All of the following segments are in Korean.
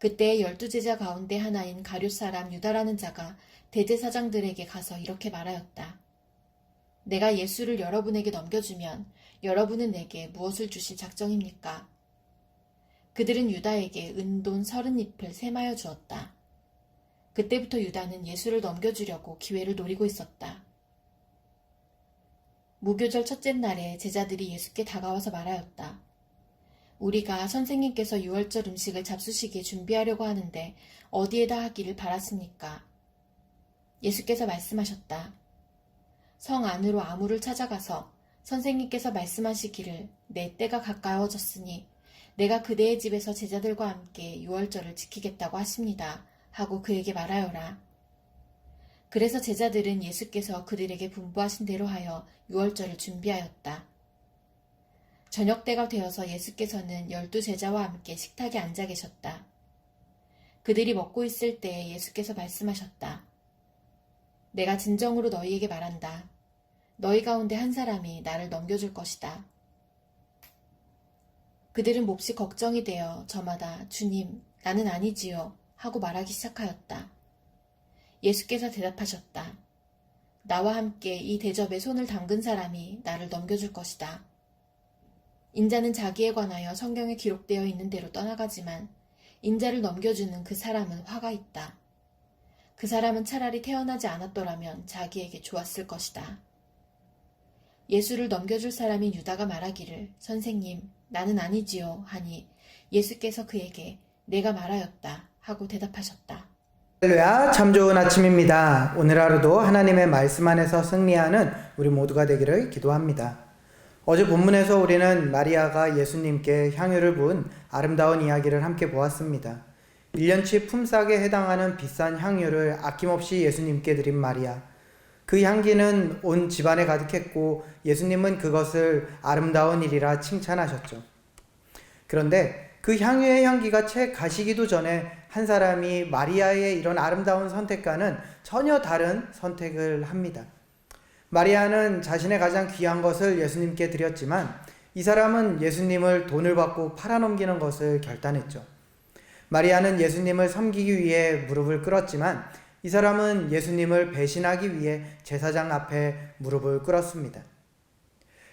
그때 12제자 가운데 하나인 가룟 사람 유다라는 자가 대제사장들에게 가서 이렇게 말하였다. 내가 예수를 여러분에게 넘겨주면 여러분은 내게 무엇을 주실 작정입니까? 그들은 유다에게 은돈 30잎을 세마여 주었다. 그때부터 유다는 예수를 넘겨주려고 기회를 노리고 있었다. 무교절 첫째 날에 제자들이 예수께 다가와서 말하였다. 우리가 선생님께서 유월절 음식을 잡수시기에 준비하려고 하는데 어디에다 하기를 바랐습니까? 예수께서 말씀하셨다. 성 안으로 아무를 찾아가서 선생님께서 말씀하시기를 내 때가 가까워졌으니 내가 그대의 집에서 제자들과 함께 유월절을 지키겠다고 하십니다. 하고 그에게 말하여라. 그래서 제자들은 예수께서 그들에게 분부하신 대로 하여 유월절을 준비하였다. 저녁 때가 되어서 예수께서는 12제자와 함께 식탁에 앉아 계셨다. 그들이 먹고 있을 때에 예수께서 말씀하셨다. 내가 진정으로 너희에게 말한다. 너희 가운데 한 사람이 나를 넘겨줄 것이다. 그들은 몹시 걱정이 되어 저마다 주님, 나는 아니지요 하고 말하기 시작하였다. 예수께서 대답하셨다. 나와 함께 이 대접에 손을 담근 사람이 나를 넘겨줄 것이다. 인자는 자기에 관하여 성경에 기록되어 있는 대로 떠나가지만 인자를 넘겨주는 그 사람은 화가 있다. 그 사람은 차라리 태어나지 않았더라면 자기에게 좋았을 것이다. 예수를 넘겨줄 사람인 유다가 말하기를 선생님, 나는 아니지요 하니 예수께서 그에게 내가 말하였다 하고 대답하셨다. 할렐루야, 참 좋은 아침입니다. 오늘 하루도 하나님의 말씀 안에서 승리하는 우리 모두가 되기를 기도합니다. 어제 본문에서 우리는 마리아가 예수님께 향유를 부은 아름다운 이야기를 함께 보았습니다. 1년치 품삯에 해당하는 비싼 향유를 아낌없이 예수님께 드린 마리아. 그 향기는 온 집안에 가득했고 예수님은 그것을 아름다운 일이라 칭찬하셨죠. 그런데 그 향유의 향기가 채 가시기도 전에 한 사람이 마리아의 이런 아름다운 선택과는 전혀 다른 선택을 합니다. 마리아는 자신의 가장 귀한 것을 예수님께 드렸지만 이 사람은 예수님을 돈을 받고 팔아넘기는 것을 결단했죠. 마리아는 예수님을 섬기기 위해 무릎을 꿇었지만 이 사람은 예수님을 배신하기 위해 제사장 앞에 무릎을 꿇었습니다.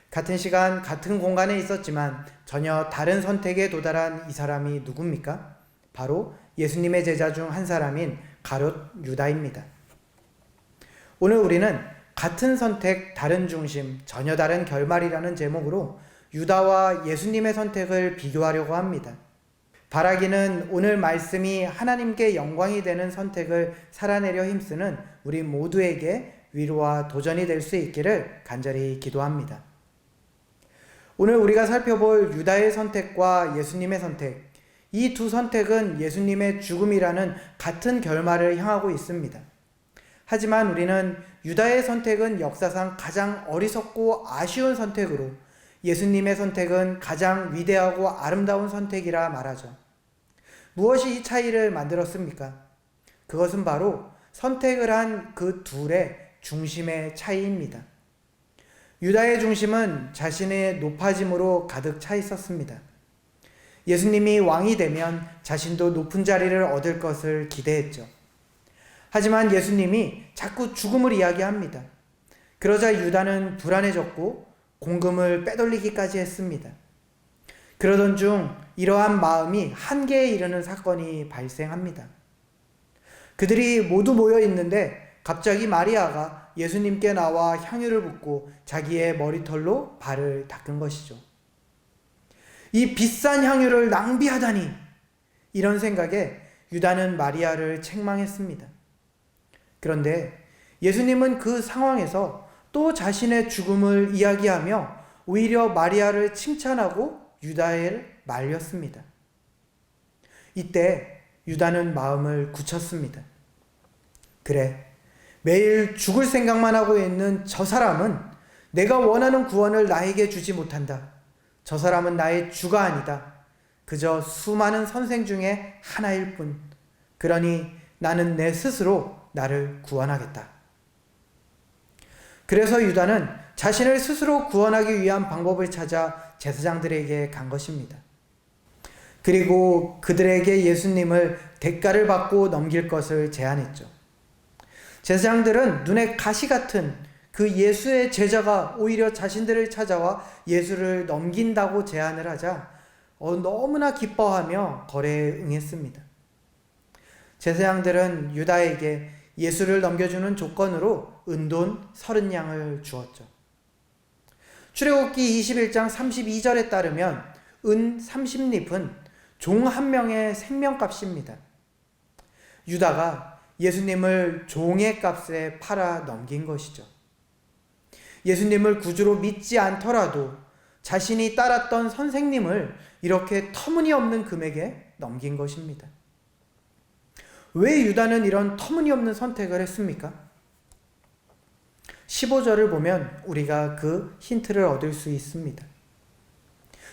같은 시간 같은 공간에 있었지만 전혀 다른 선택에 도달한 이 사람이 누굽니까? 바로 예수님의 제자 중 한 사람인 가룟 유다입니다. 오늘 우리는 같은 선택, 다른 중심, 전혀 다른 결말이라는 제목으로 유다와 예수님의 선택을 비교하려고 합니다. 바라기는 오늘 말씀이 하나님께 영광이 되는 선택을 살아내려 힘쓰는 우리 모두에게 위로와 도전이 될 수 있기를 간절히 기도합니다. 오늘 우리가 살펴볼 유다의 선택과 예수님의 선택, 이 두 선택은 예수님의 죽음이라는 같은 결말을 향하고 있습니다. 하지만 우리는 유다의 선택은 역사상 가장 어리석고 아쉬운 선택으로 예수님의 선택은 가장 위대하고 아름다운 선택이라 말하죠. 무엇이 이 차이를 만들었습니까? 그것은 바로 선택을 한 그 둘의 중심의 차이입니다. 유다의 중심은 자신의 높아짐으로 가득 차 있었습니다. 예수님이 왕이 되면 자신도 높은 자리를 얻을 것을 기대했죠. 하지만 예수님이 자꾸 죽음을 이야기합니다. 그러자 유다는 불안해졌고 공금을 빼돌리기까지 했습니다. 그러던 중 이러한 마음이 한계에 이르는 사건이 발생합니다. 그들이 모두 모여 있는데 갑자기 마리아가 예수님께 나와 향유를 붓고 자기의 머리털로 발을 닦은 것이죠. 이 비싼 향유를 낭비하다니! 이런 생각에 유다는 마리아를 책망했습니다. 그런데 예수님은 그 상황에서 또 자신의 죽음을 이야기하며 오히려 마리아를 칭찬하고 유다를 말렸습니다. 이때 유다는 마음을 굳혔습니다. 그래, 매일 죽을 생각만 하고 있는 저 사람은 내가 원하는 구원을 나에게 주지 못한다. 저 사람은 나의 주가 아니다. 그저 수많은 선생 중에 하나일 뿐. 그러니 나는 내 스스로 나를 구원하겠다. 그래서 유다는 자신을 스스로 구원하기 위한 방법을 찾아 제사장들에게 간 것입니다. 그리고 그들에게 예수님을 대가를 받고 넘길 것을 제안했죠. 제사장들은 눈에 가시 같은 그 예수의 제자가 오히려 자신들을 찾아와 예수를 넘긴다고 제안을 하자 너무나 기뻐하며 거래에 응했습니다. 제사장들은 유다에게 예수를 넘겨주는 조건으로 은돈 30냥을 주었죠. 출애굽기 21장 32절에 따르면 은 30립은 종 한 명의 생명값입니다. 유다가 예수님을 종의 값에 팔아 넘긴 것이죠. 예수님을 구주로 믿지 않더라도 자신이 따랐던 선생님을 이렇게 터무니없는 금액에 넘긴 것입니다. 왜 유다는 이런 터무니없는 선택을 했습니까? 15절을 보면 우리가 그 힌트를 얻을 수 있습니다.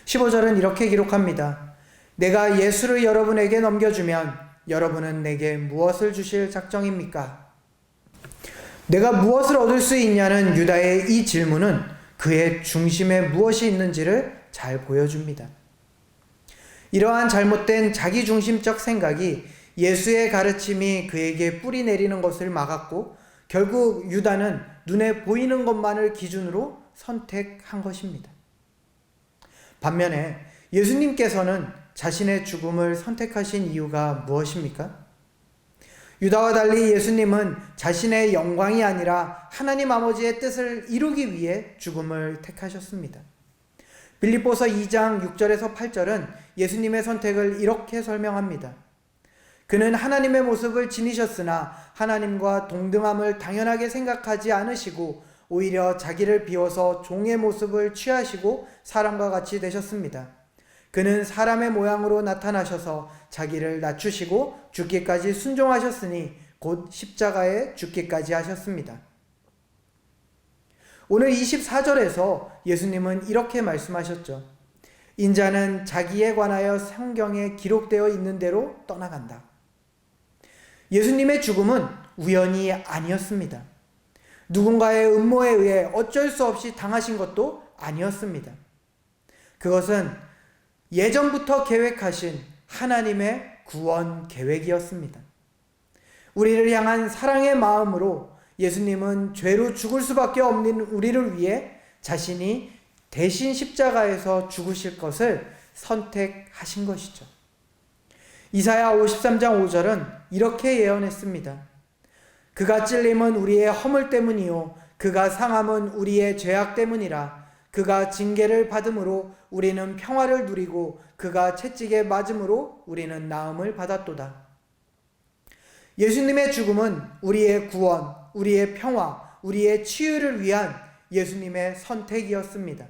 15절은 이렇게 기록합니다. 내가 예수를 여러분에게 넘겨주면 여러분은 내게 무엇을 주실 작정입니까? 내가 무엇을 얻을 수 있냐는 유다의 이 질문은 그의 중심에 무엇이 있는지를 잘 보여줍니다. 이러한 잘못된 자기중심적 생각이 예수의 가르침이 그에게 뿌리 내리는 것을 막았고 결국 유다는 눈에 보이는 것만을 기준으로 선택한 것입니다. 반면에 예수님께서는 자신의 죽음을 선택하신 이유가 무엇입니까? 유다와 달리 예수님은 자신의 영광이 아니라 하나님 아버지의 뜻을 이루기 위해 죽음을 택하셨습니다. 빌립보서 2장 6절에서 8절은 예수님의 선택을 이렇게 설명합니다. 그는 하나님의 모습을 지니셨으나 하나님과 동등함을 당연하게 생각하지 않으시고 오히려 자기를 비워서 종의 모습을 취하시고 사람과 같이 되셨습니다. 그는 사람의 모양으로 나타나셔서 자기를 낮추시고 죽기까지 순종하셨으니 곧 십자가에 죽기까지 하셨습니다. 오늘 24절에서 예수님은 이렇게 말씀하셨죠. 인자는 자기에 관하여 성경에 기록되어 있는 대로 떠나간다. 예수님의 죽음은 우연이 아니었습니다. 누군가의 음모에 의해 어쩔 수 없이 당하신 것도 아니었습니다. 그것은 예전부터 계획하신 하나님의 구원 계획이었습니다. 우리를 향한 사랑의 마음으로 예수님은 죄로 죽을 수밖에 없는 우리를 위해 자신이 대신 십자가에서 죽으실 것을 선택하신 것이죠. 이사야 53장 5절은 이렇게 예언했습니다. 그가 찔림은 우리의 허물 때문이요 그가 상함은 우리의 죄악 때문이라. 그가 징계를 받음으로 우리는 평화를 누리고 그가 채찍에 맞음으로 우리는 나음을 받았도다. 예수님의 죽음은 우리의 구원, 우리의 평화, 우리의 치유를 위한 예수님의 선택이었습니다.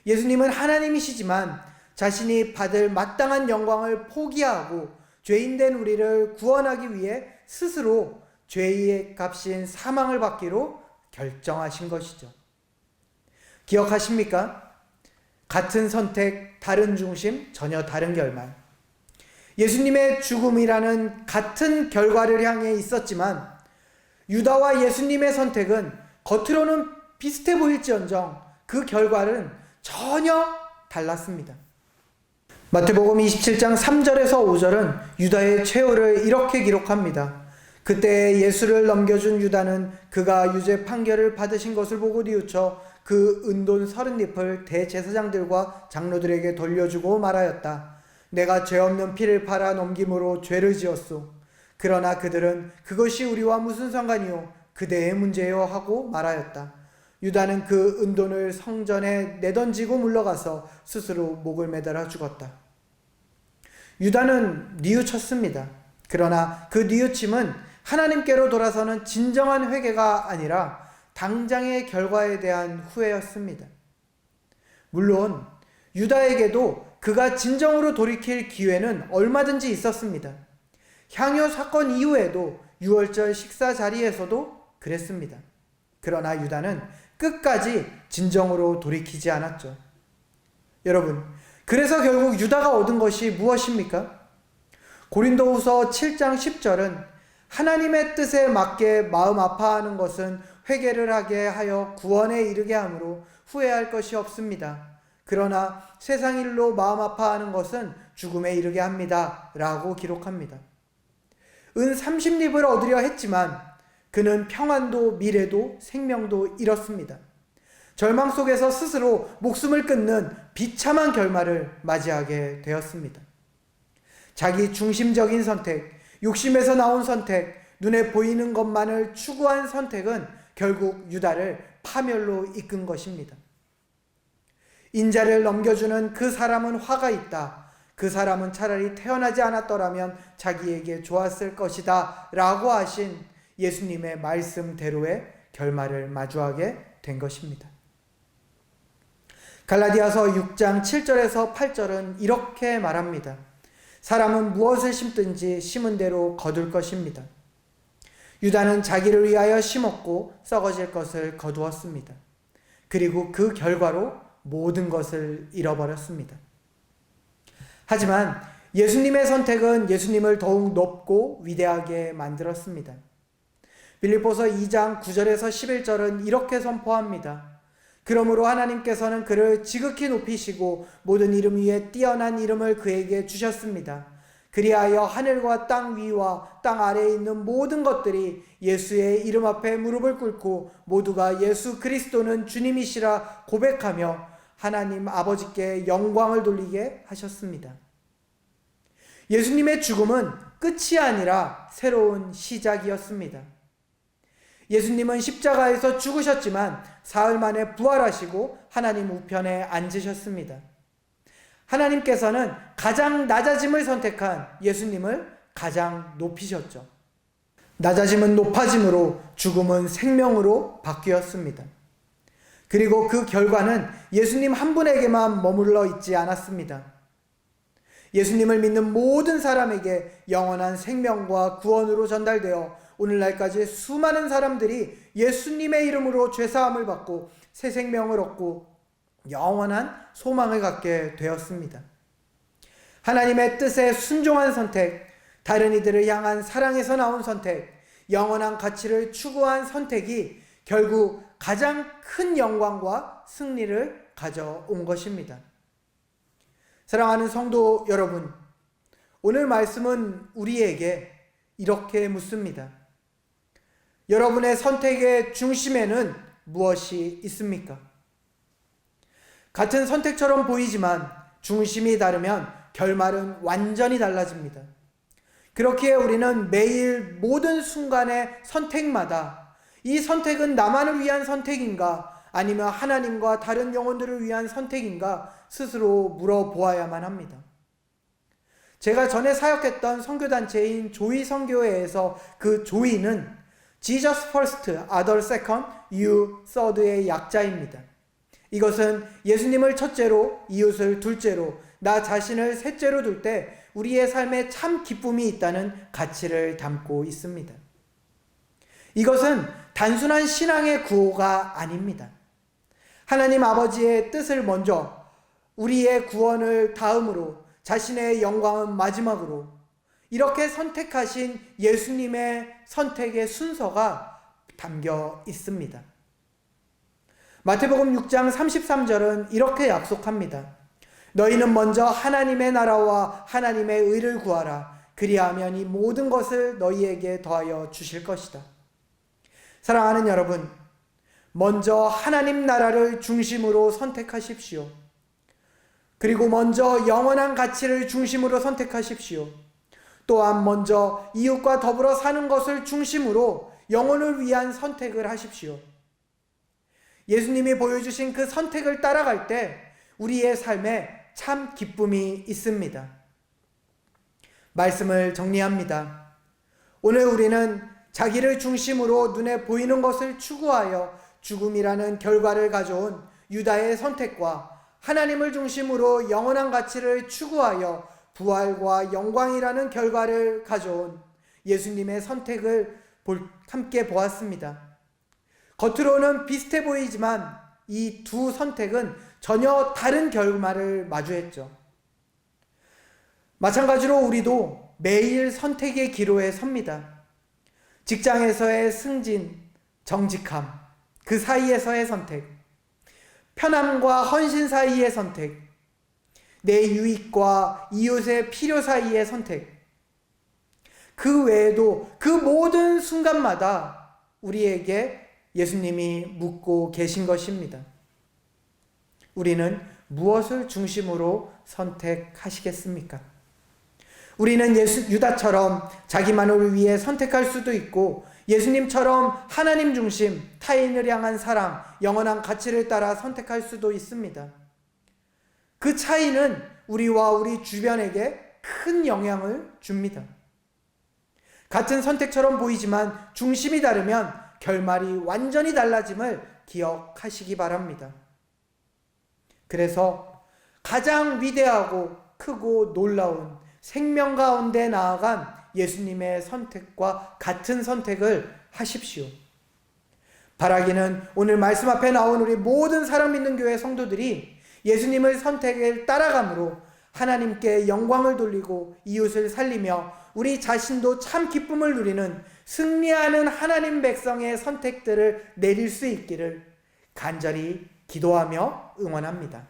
예수님은 하나님이시지만 자신이 받을 마땅한 영광을 포기하고 죄인된 우리를 구원하기 위해 스스로 죄의 값인 사망을 받기로 결정하신 것이죠. 기억하십니까? 같은 선택, 다른 중심, 전혀 다른 결말. 예수님의 죽음이라는 같은 결과를 향해 있었지만 유다와 예수님의 선택은 겉으로는 비슷해 보일지언정 그 결과는 전혀 달랐습니다. 마태복음 27장 3절에서 5절은 유다의 최후를 이렇게 기록합니다. 그때 예수를 넘겨준 유다는 그가 유죄 판결을 받으신 것을 보고 뉘우쳐 그 은돈 30립을 대제사장들과 장로들에게 돌려주고 말하였다. 내가 죄 없는 피를 팔아 넘김으로 죄를 지었소. 그러나 그들은 그것이 우리와 무슨 상관이요 그대의 문제요 하고 말하였다. 유다는 그 은돈을 성전에 내던지고 물러가서 스스로 목을 매달아 죽었다. 유다는 뉘우쳤습니다. 그러나 그 뉘우침은 하나님께로 돌아서는 진정한 회개가 아니라 당장의 결과에 대한 후회였습니다. 물론 유다에게도 그가 진정으로 돌이킬 기회는 얼마든지 있었습니다. 향유 사건 이후에도 유월절 식사 자리에서도 그랬습니다. 그러나 유다는 끝까지 진정으로 돌이키지 않았죠. 여러분, 그래서 결국 유다가 얻은 것이 무엇입니까? 고린도후서 7장 10절은 하나님의 뜻에 맞게 마음 아파하는 것은 회개를 하게 하여 구원에 이르게 하므로 후회할 것이 없습니다. 그러나 세상 일로 마음 아파하는 것은 죽음에 이르게 합니다. 라고 기록합니다. 은 30립을 얻으려 했지만 그는 평안도 미래도 생명도 잃었습니다. 절망 속에서 스스로 목숨을 끊는 비참한 결말을 맞이하게 되었습니다. 자기 중심적인 선택, 욕심에서 나온 선택, 눈에 보이는 것만을 추구한 선택은 결국 유다를 파멸로 이끈 것입니다. 인자를 넘겨주는 그 사람은 화가 있다. 그 사람은 차라리 태어나지 않았더라면 자기에게 좋았을 것이다. 라고 하신 예수님의 말씀대로의 결말을 마주하게 된 것입니다. 갈라디아서 6장 7절에서 8절은 이렇게 말합니다. 사람은 무엇을 심든지 심은 대로 거둘 것입니다. 유다는 자기를 위하여 심었고 썩어질 것을 거두었습니다. 그리고 그 결과로 모든 것을 잃어버렸습니다. 하지만 예수님의 선택은 예수님을 더욱 높고 위대하게 만들었습니다. 빌립보서 2장 9절에서 11절은 이렇게 선포합니다. 그러므로 하나님께서는 그를 지극히 높이시고 모든 이름 위에 뛰어난 이름을 그에게 주셨습니다. 그리하여 하늘과 땅 위와 땅 아래에 있는 모든 것들이 예수의 이름 앞에 무릎을 꿇고 모두가 예수 그리스도는 주님이시라 고백하며 하나님 아버지께 영광을 돌리게 하셨습니다. 예수님의 죽음은 끝이 아니라 새로운 시작이었습니다. 예수님은 십자가에서 죽으셨지만 사흘 만에 부활하시고 하나님 우편에 앉으셨습니다. 하나님께서는 가장 낮아짐을 선택한 예수님을 가장 높이셨죠. 낮아짐은 높아짐으로 죽음은 생명으로 바뀌었습니다. 그리고 그 결과는 예수님 한 분에게만 머물러 있지 않았습니다. 예수님을 믿는 모든 사람에게 영원한 생명과 구원으로 전달되어 오늘날까지 수많은 사람들이 예수님의 이름으로 죄사함을 받고 새 생명을 얻고 영원한 소망을 갖게 되었습니다. 하나님의 뜻에 순종한 선택, 다른 이들을 향한 사랑에서 나온 선택, 영원한 가치를 추구한 선택이 결국 가장 큰 영광과 승리를 가져온 것입니다. 사랑하는 성도 여러분, 오늘 말씀은 우리에게 이렇게 묻습니다. 여러분의 선택의 중심에는 무엇이 있습니까? 같은 선택처럼 보이지만 중심이 다르면 결말은 완전히 달라집니다. 그렇기에 우리는 매일 모든 순간의 선택마다 이 선택은 나만을 위한 선택인가 아니면 하나님과 다른 영혼들을 위한 선택인가 스스로 물어보아야만 합니다. 제가 전에 사역했던 선교단체인 조이 선교회에서 그 조이는 Jesus First, Other Second, You Third의 약자입니다. 이것은 예수님을 첫째로, 이웃을 둘째로, 나 자신을 셋째로 둘 때 우리의 삶에 참 기쁨이 있다는 가치를 담고 있습니다. 이것은 단순한 신앙의 구호가 아닙니다. 하나님 아버지의 뜻을 먼저, 우리의 구원을 다음으로, 자신의 영광은 마지막으로 이렇게 선택하신 예수님의 선택의 순서가 담겨 있습니다. 마태복음 6장 33절은 이렇게 약속합니다. 너희는 먼저 하나님의 나라와 하나님의 의를 구하라. 그리하면 이 모든 것을 너희에게 더하여 주실 것이다. 사랑하는 여러분, 먼저 하나님 나라를 중심으로 선택하십시오. 그리고 먼저 영원한 가치를 중심으로 선택하십시오. 또한 먼저 이웃과 더불어 사는 것을 중심으로 영혼을 위한 선택을 하십시오. 예수님이 보여주신 그 선택을 따라갈 때 우리의 삶에 참 기쁨이 있습니다. 말씀을 정리합니다. 오늘 우리는 자기를 중심으로 눈에 보이는 것을 추구하여 죽음이라는 결과를 가져온 유다의 선택과 하나님을 중심으로 영원한 가치를 추구하여 부활과 영광이라는 결과를 가져온 예수님의 선택을 함께 보았습니다. 겉으로는 비슷해 보이지만 이 두 선택은 전혀 다른 결말을 마주했죠. 마찬가지로 우리도 매일 선택의 기로에 섭니다. 직장에서의 승진, 정직함, 그 사이에서의 선택, 편함과 헌신 사이의 선택, 내 유익과 이웃의 필요 사이의 선택, 그 외에도 그 모든 순간마다 우리에게 예수님이 묻고 계신 것입니다. 우리는 무엇을 중심으로 선택하시겠습니까? 우리는 유다처럼 자기만을 위해 선택할 수도 있고 예수님처럼 하나님 중심, 타인을 향한 사랑, 영원한 가치를 따라 선택할 수도 있습니다. 그 차이는 우리와 우리 주변에게 큰 영향을 줍니다. 같은 선택처럼 보이지만 중심이 다르면 결말이 완전히 달라짐을 기억하시기 바랍니다. 그래서 가장 위대하고 크고 놀라운 생명 가운데 나아간 예수님의 선택과 같은 선택을 하십시오. 바라기는 오늘 말씀 앞에 나온 우리 모든 사랑 믿는 교회 성도들이 예수님의 선택을 따라감으로 하나님께 영광을 돌리고 이웃을 살리며 우리 자신도 참 기쁨을 누리는 승리하는 하나님 백성의 선택들을 내릴 수 있기를 간절히 기도하며 응원합니다.